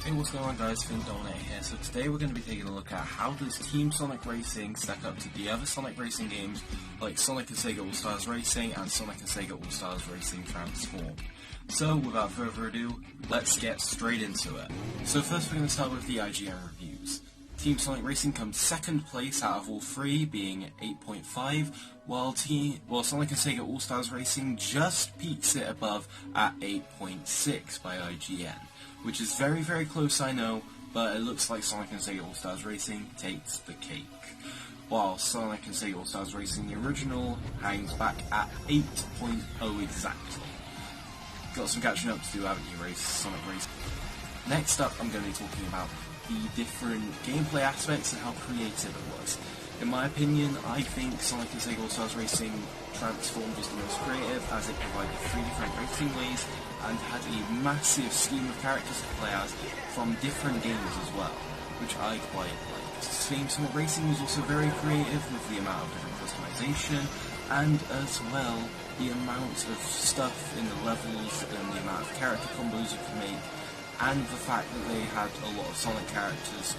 Hey, what's going on guys, Findominator here. So today we're going to be taking a look at how does Team Sonic Racing stack up to the other Sonic Racing games like Sonic and Sega All-Stars Racing and Sonic and Sega All-Stars Racing Transform. So without further ado, let's get straight into it. So first we're going to start with the IGN reviews. Team Sonic Racing comes second place out of all three, being 8.5, while Sonic and Sega All-Stars Racing just peaks it above at 8.6 by IGN. Which is very, very close, I know, but it looks like Sonic and Sega All-Stars Racing takes the cake. While Sonic and Sega All-Stars Racing, the original, hangs back at 8.0 exactly. Got some catching up to do, haven't you, Sonic Racing? Next up, I'm going to be talking about the different gameplay aspects and how creative it was. In my opinion, I think Sonic and Sega All-Stars Racing Transformed was the most creative, as it provided 3 different racing ways and had a massive scheme of characters to play as from different games as well, which I quite liked. Team Sonic Racing was also very creative with the amount of different customization and as well the amount of stuff in the levels and the amount of character combos you could make, and the fact that they had a lot of Sonic characters,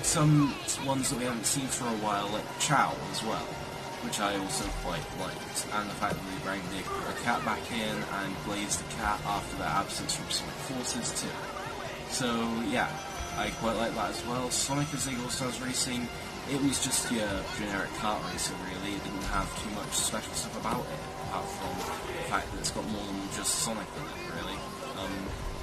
some ones that we haven't seen for a while, like Chow as well, which I also quite liked, and the fact that they bring the cat back in and Blaze the cat after their absence from Sonic Forces too. So yeah, I quite like that as well. Sonic and Sega All-Stars Racing, it was just your generic kart racer really. It didn't have too much special stuff about it, apart from the fact that it's got more than just Sonic in it really.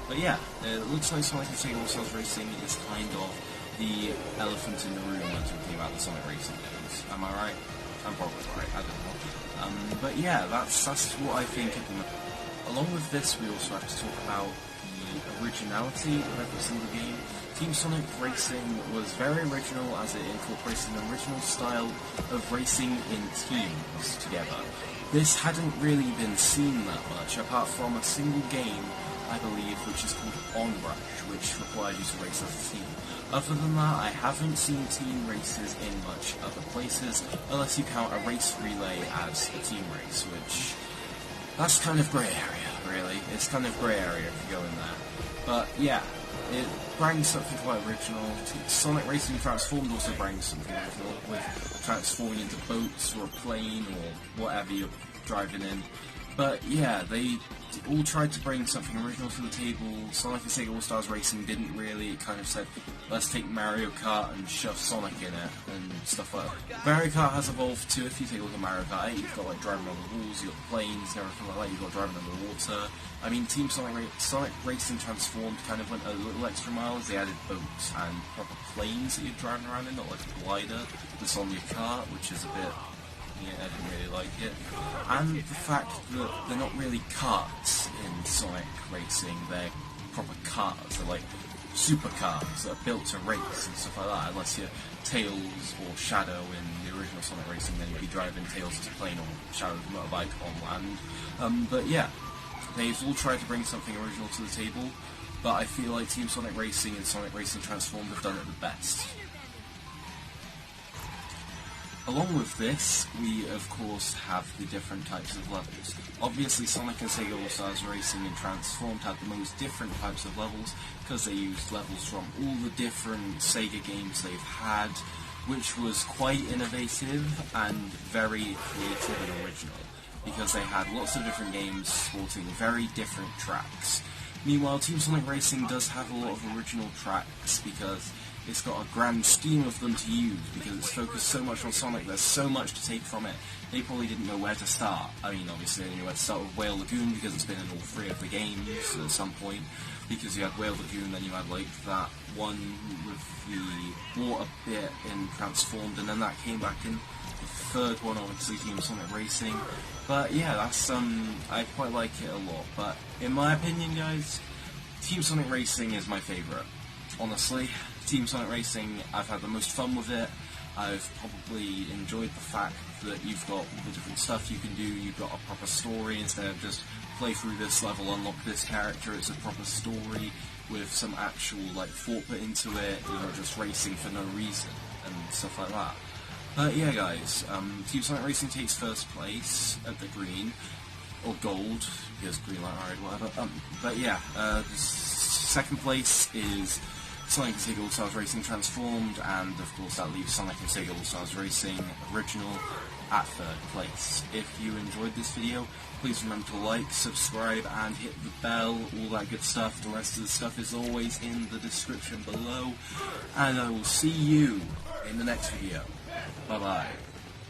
But yeah, it looks like Sonic and Sega All-Stars Racing is kind of the elephant in the room when talking about the Sonic Racing games. Am I right? I'm probably right, I don't know. But yeah, that's what I think. Along with this, we also have to talk about the originality of every single game. Team Sonic Racing was very original as it incorporates an original style of racing in teams together. This hadn't really been seen that much, apart from a single game, I believe, which is called Onrush, which requires you to race as a team. Other than that, I haven't seen team races in much other places, unless you count a race relay as a team race, which, that's kind of grey area, really. It's kind of grey area if you go in there. But yeah, it brings something quite original. Sonic Racing Transformed also brings something original, with transforming into boats or a plane or whatever you're driving in. But yeah, they all tried to bring something original to the table. Sonic and Sega All-Stars Racing didn't really. It kind of said, let's take Mario Kart and shove Sonic in it and stuff like that. Mario Kart has evolved too. If you take a look at Mario Kart 8, you've got like driving on the walls, you've got planes and everything like that, you've got driving on the water. I mean, Team Sonic Racing Transformed kind of went a little extra mile as they added boats and proper planes that you're driving around in, not like a glider that's on your cart, which is a bit... yeah, I didn't really like it. And the fact that they're not really karts in Sonic Racing, they're proper cars, they're like supercars that are built to race and stuff like that, unless you're Tails or Shadow in the original Sonic Racing, then you'd be driving Tails as a plane or Shadow's motorbike on land. But yeah, they've all tried to bring something original to the table, but I feel like Team Sonic Racing and Sonic Racing Transformed have done it the best. Along with this, we of course have the different types of levels. Obviously Sonic and Sega All-Stars Racing and Transformed had the most different types of levels, because they used levels from all the different Sega games they've had, which was quite innovative and very creative and original, because they had lots of different games sporting very different tracks. Meanwhile, Team Sonic Racing does have a lot of original tracks, because it's got a grand scheme of them to use, because it's focused so much on Sonic, there's so much to take from it. They probably didn't know where to start. I mean, obviously they knew where to start with Whale Lagoon, because it's been in all 3 of the games at some point, because you had Whale Lagoon, then you had like that one with the water bit in Transformed, and then that came back in the 3rd one, obviously Team Sonic Racing. But yeah, that's I quite like it a lot, but in my opinion guys, Team Sonic Racing is my favourite. Honestly, Team Sonic Racing, I've had the most fun with it. I've probably enjoyed the fact that you've got the different stuff you can do, you've got a proper story instead of just play through this level, unlock this character. It's a proper story with some actual like thought put into it, you're not just racing for no reason and stuff like that. But yeah guys, Team Sonic Racing takes 1st place at the green, or gold, because green light, alright, whatever. But yeah, second place is Sonic and Sega All-Stars Racing Transformed, and of course that leaves Sonic and Sega All-Stars Racing Original at third place. If you enjoyed this video, please remember to like, subscribe, and hit the bell, all that good stuff. The rest of the stuff is always in the description below, and I will see you in the next video. Bye bye.